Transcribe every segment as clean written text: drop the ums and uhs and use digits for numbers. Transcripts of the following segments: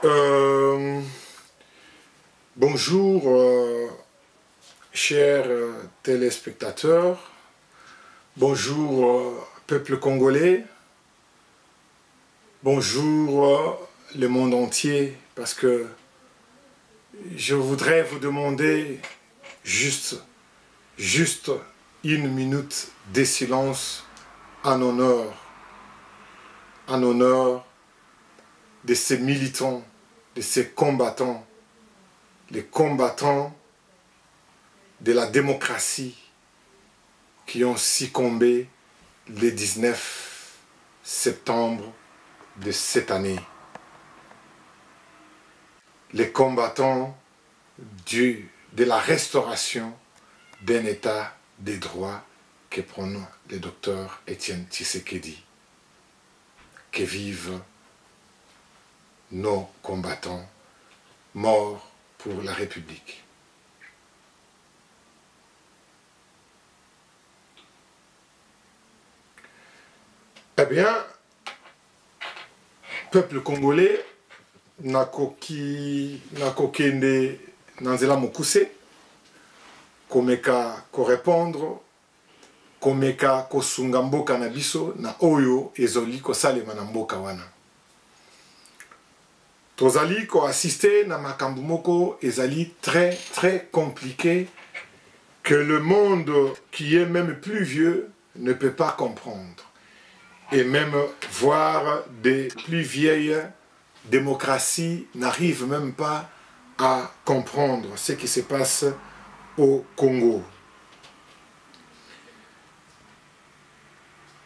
Euh, Bonjour, chers téléspectateurs. Bonjour, peuple congolais. Bonjour, le monde entier. Parce que je voudrais vous demander juste une minute de silence en honneur de ces militants, de ces combattants, les combattants de la démocratie qui ont succombé le 19 septembre de cette année. Les combattants de la restauration d'un état de droit que prône le docteur Étienne Tshisekedi. Que vivent nos combattants morts pour la République. Eh bien, peuple congolais, nakokende nanzela mokuse, komeka korépondre, komeka kosunga mboka na biso na oyo ezoli kosalema na mboka wana. Tozali ko-assister na makambo moko ezali très compliqué que le monde qui est même plus vieux ne peut pas comprendre. Et même voir des plus vieilles démocraties n'arrivent même pas à comprendre ce qui se passe au Congo.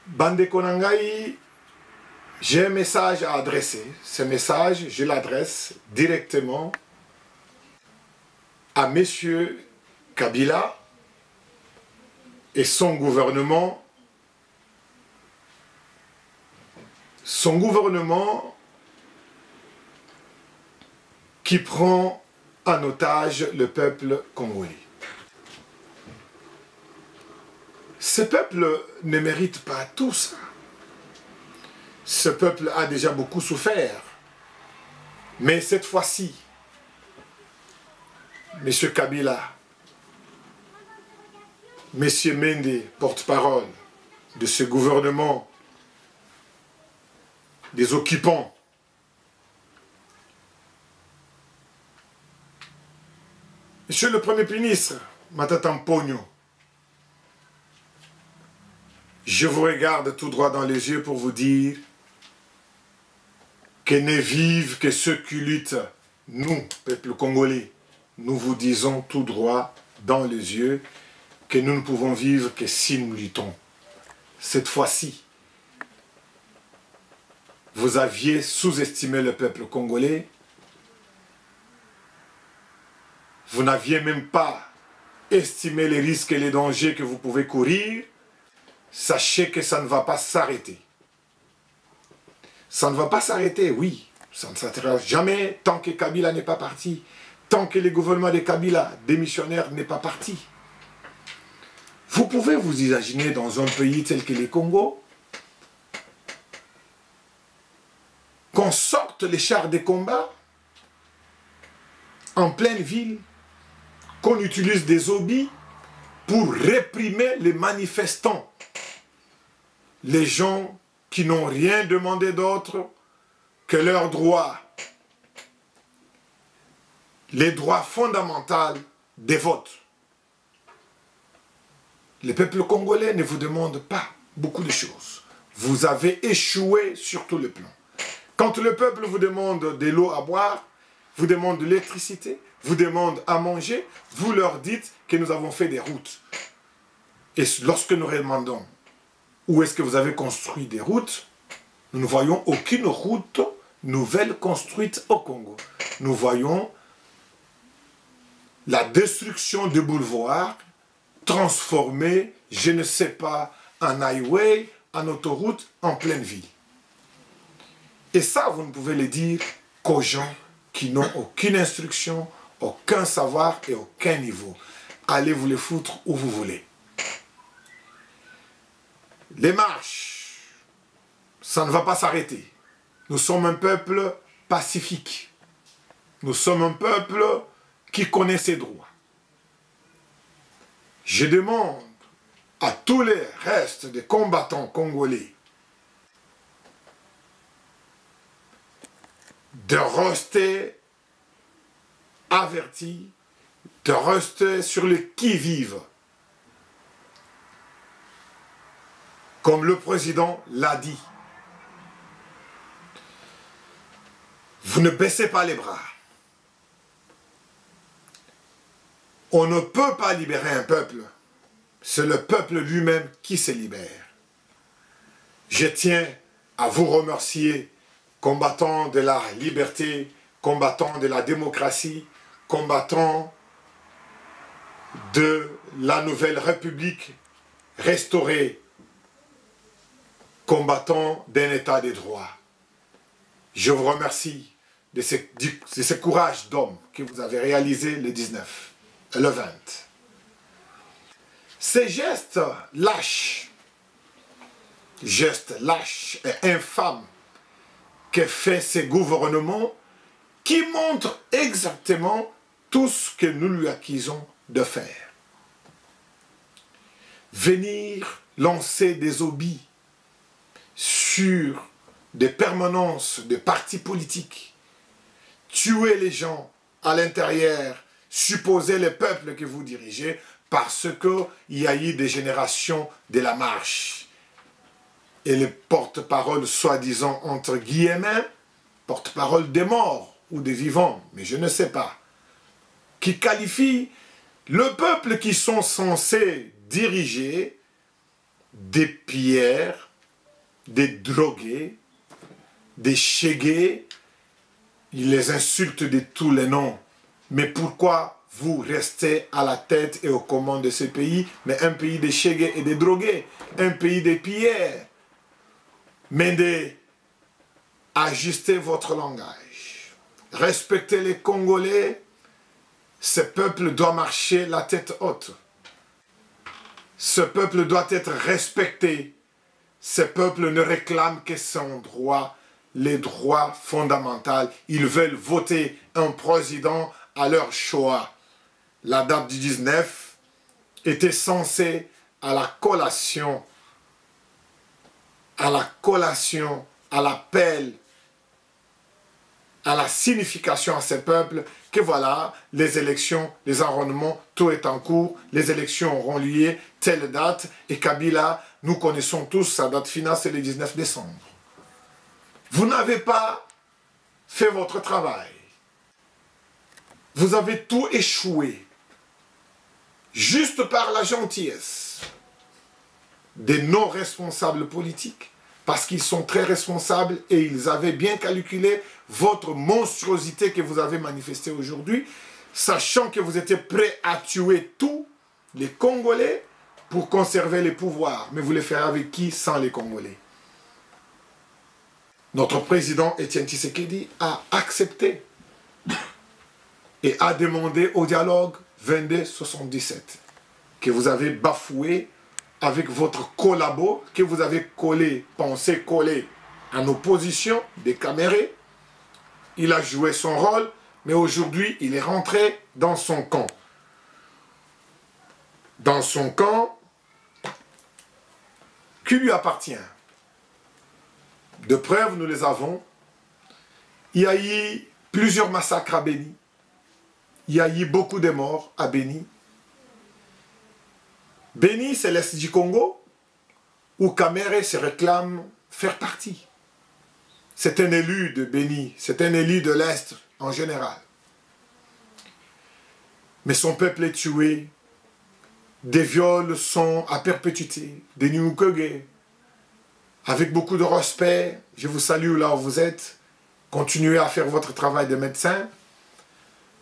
Bandeko Nangai, j'ai un message à adresser. Ce message, je l'adresse directement à M. Kabila et son gouvernement. Son gouvernement qui prend en otage le peuple congolais. Ce peuple ne mérite pas tout ça. Ce peuple a déjà beaucoup souffert. Mais cette fois-ci, M. Kabila, M. Mende, porte-parole de ce gouvernement des occupants, Monsieur le Premier ministre, Matata Mponyo, je vous regarde tout droit dans les yeux pour vous dire que ne vivent que ceux qui luttent. Nous, peuple congolais, nous vous disons tout droit dans les yeux que nous ne pouvons vivre que si nous luttons. Cette fois-ci, vous aviez sous-estimé le peuple congolais. Vous n'aviez même pas estimé les risques et les dangers que vous pouvez courir. Sachez que ça ne va pas s'arrêter. Ça ne va pas s'arrêter, oui. Ça ne s'arrêtera jamais tant que Kabila n'est pas parti. Tant que le gouvernement de Kabila, démissionnaire, n'est pas parti. Vous pouvez vous imaginer dans un pays tel que le Congo, qu'on sorte les chars de combat en pleine ville, qu'on utilise des obus pour réprimer les manifestants, les gens qui n'ont rien demandé d'autre que leurs droits, les droits fondamentaux des votes. Le peuple congolais ne vous demande pas beaucoup de choses. Vous avez échoué sur tous les plans. Quand le peuple vous demande de l'eau à boire, vous demande de l'électricité, vous demande à manger, vous leur dites que nous avons fait des routes. Et lorsque nous demandons où est-ce que vous avez construit des routes, nous ne voyons aucune route nouvelle construite au Congo. Nous voyons la destruction de boulevards transformés, je ne sais pas, en highway, en autoroute, en pleine ville. Et ça, vous ne pouvez le dire qu'aux gens qui n'ont aucune instruction, aucun savoir et aucun niveau. Allez vous les foutre où vous voulez. Les marches, ça ne va pas s'arrêter. Nous sommes un peuple pacifique. Nous sommes un peuple qui connaît ses droits. Je demande à tous les restes des combattants congolais de rester avertis, de rester sur le qui-vive. Comme le président l'a dit. Vous ne baissez pas les bras. On ne peut pas libérer un peuple. C'est le peuple lui-même qui se libère. Je tiens à vous remercier, combattants de la liberté, combattants de la démocratie, combattants de la nouvelle République restaurée, combattants d'un état de droit. Je vous remercie de ce courage d'homme que vous avez réalisé le 19 et le 20. Ces gestes lâches et infâmes que fait ce gouvernement qui montre exactement tout ce que nous lui accusons de faire. Venir lancer des obis sur des permanences de partis politiques, tuer les gens à l'intérieur, supposer le peuple que vous dirigez, parce qu'il y a eu des générations de la marche. Et les porte-parole, soi-disant, entre guillemets, porte-parole des morts ou des vivants, mais je ne sais pas, qui qualifient le peuple qui sont censés diriger des pierres, des drogués, des chégués, ils les insultent de tous les noms. Mais pourquoi vous restez à la tête et aux commandes de ce pays, mais un pays des chégués et des drogués, un pays des pierres? Mais ajustez votre langage. Respectez les Congolais. Ce peuple doit marcher la tête haute. Ce peuple doit être respecté. Ce peuple ne réclame que son droit, les droits fondamentaux. Ils veulent voter un président à leur choix. La date du 19 était censée à la collation, à l'appel, à la signification à ce peuple que voilà, les élections, les enrôlements, tout est en cours, les élections auront lieu, telle date, et Kabila, nous connaissons tous sa date finale, c'est le 19 décembre. Vous n'avez pas fait votre travail. Vous avez tout échoué, juste par la gentillesse des non-responsables politiques, parce qu'ils sont très responsables et ils avaient bien calculé votre monstruosité que vous avez manifestée aujourd'hui, sachant que vous étiez prêts à tuer tous les Congolais pour conserver les pouvoirs. Mais vous les ferez avec qui? Sans les Congolais. Notre président Étienne Tshisekedi a accepté et a demandé au dialogue 2277 que vous avez bafoué avec votre collabo que vous avez collé, pensé coller en opposition des Camérés. Il a joué son rôle, mais aujourd'hui, il est rentré dans son camp. Dans son camp qui lui appartient. De preuves, nous les avons. Il y a eu plusieurs massacres à Béni. Il y a eu beaucoup de morts à Béni. Béni, c'est l'Est du Congo, où Kamere se réclame faire partie. C'est un élu de Béni, c'est un élu de l'Est en général. Mais son peuple est tué, des viols sont à perpétuité, des Nimukwege. Avec beaucoup de respect, je vous salue là où vous êtes. Continuez à faire votre travail de médecin.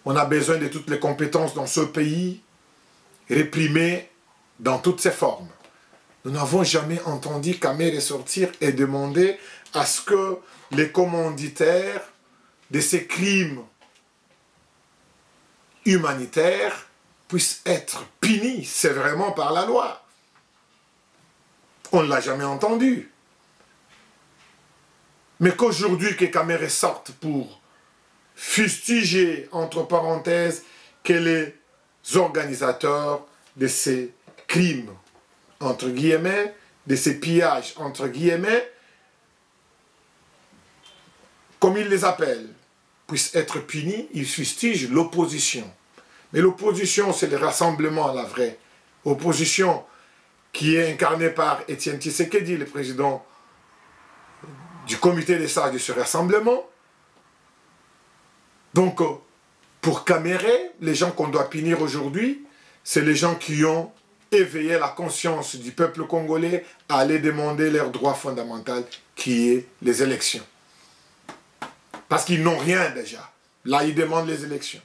On a besoin de toutes les compétences dans ce pays, réprimées dans toutes ses formes. Nous n'avons jamais entendu Kamere sortir et demander à ce que les commanditaires de ces crimes humanitaires puissent être punis sévèrement par la loi. On ne l'a jamais entendu. Mais qu'aujourd'hui que Kamere sorte pour fustiger, entre parenthèses, que les organisateurs de ces crimes, entre guillemets, de ces pillages, entre guillemets, comme ils les appellent, puissent être punis. Ils fustigent l'opposition. Mais l'opposition, c'est le rassemblement, la vraie opposition, qui est incarnée par Étienne Tshisekedi, le président du comité des sages de ce rassemblement. Donc, pour Caméré, les gens qu'on doit punir aujourd'hui, c'est les gens qui ont éveillé la conscience du peuple congolais à aller demander leur droit fondamental, qui est les élections. Parce qu'ils n'ont rien déjà. Là, ils demandent les élections.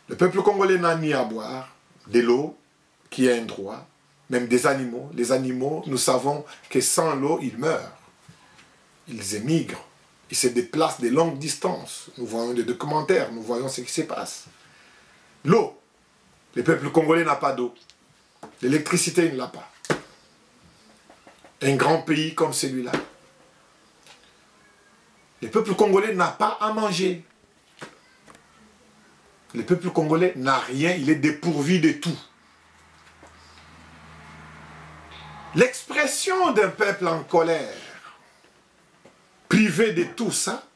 Le peuple congolais n'a ni à boire, de l'eau, qui est un droit, même des animaux. Les animaux, nous savons que sans l'eau, ils meurent. Ils émigrent. Ils se déplacent de longues distances. Nous voyons des documentaires, nous voyons ce qui se passe. L'eau. Le peuple congolais n'a pas d'eau. L'électricité, il ne l'a pas. Un grand pays comme celui-là. Le peuple congolais n'a pas à manger. Le peuple congolais n'a rien, il est dépourvu de tout. L'expression d'un peuple en colère, privé de tout ça,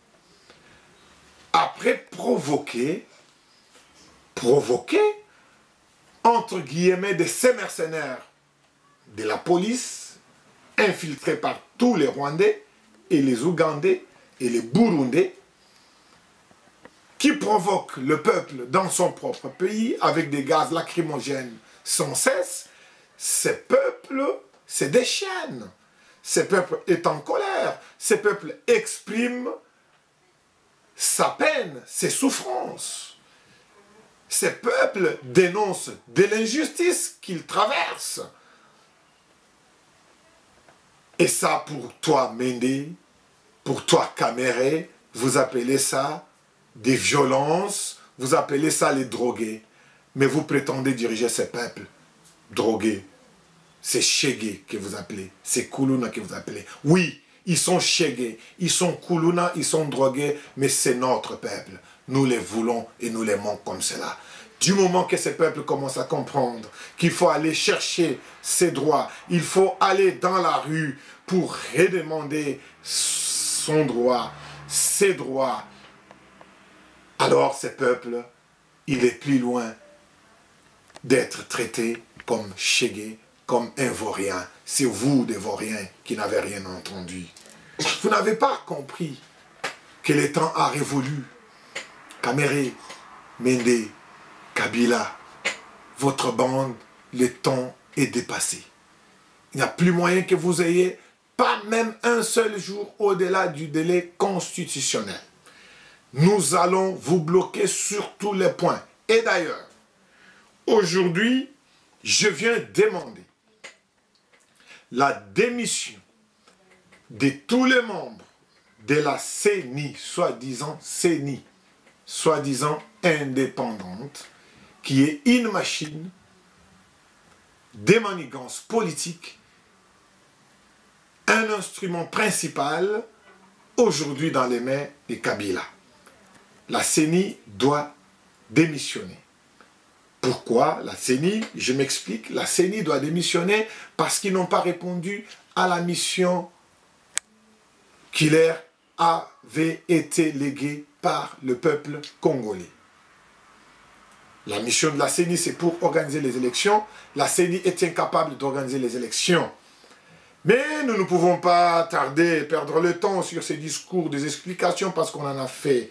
après provoquer, entre guillemets, de ces mercenaires de la police, infiltrés par tous les Rwandais et les Ougandais et les Burundais, qui provoquent le peuple dans son propre pays avec des gaz lacrymogènes sans cesse. Ces peuples se déchaînent. Ce peuple est en colère. Ce peuple exprime sa peine, ses souffrances. Ce peuple dénonce de l'injustice qu'il traverse. Et ça, pour toi, Mende, pour toi, Caméré, vous appelez ça des violences, vous appelez ça les drogués. Mais vous prétendez diriger ce peuple drogué. C'est Chégué que vous appelez, c'est Koulouna que vous appelez. Oui, ils sont Chégué, ils sont Koulouna, ils sont drogués, mais c'est notre peuple. Nous les voulons et nous l'aimons comme cela. Du moment que ce peuple commence à comprendre qu'il faut aller chercher ses droits, il faut aller dans la rue pour redemander son droit, ses droits, alors ce peuple, il est plus loin d'être traité comme Chégué, comme un vaurien. C'est vous, des vauriens, qui n'avez rien entendu. Vous n'avez pas compris que le temps a révolu. Caméré, Mende, Kabila, votre bande, le temps est dépassé. Il n'y a plus moyen que vous ayez pas même un seul jour au-delà du délai constitutionnel. Nous allons vous bloquer sur tous les points. Et d'ailleurs, aujourd'hui, je viens demander la démission de tous les membres de la CENI, soi-disant indépendante, qui est une machine de manigance politique, un instrument principal aujourd'hui dans les mains de Kabila. La CENI doit démissionner. Pourquoi la CENI? Je m'explique. La CENI doit démissionner parce qu'ils n'ont pas répondu à la mission qui leur avait été léguée par le peuple congolais. La mission de la CENI, c'est pour organiser les élections. La CENI est incapable d'organiser les élections. Mais nous ne pouvons pas tarder et perdre le temps sur ces discours, des explications, parce qu'on en a fait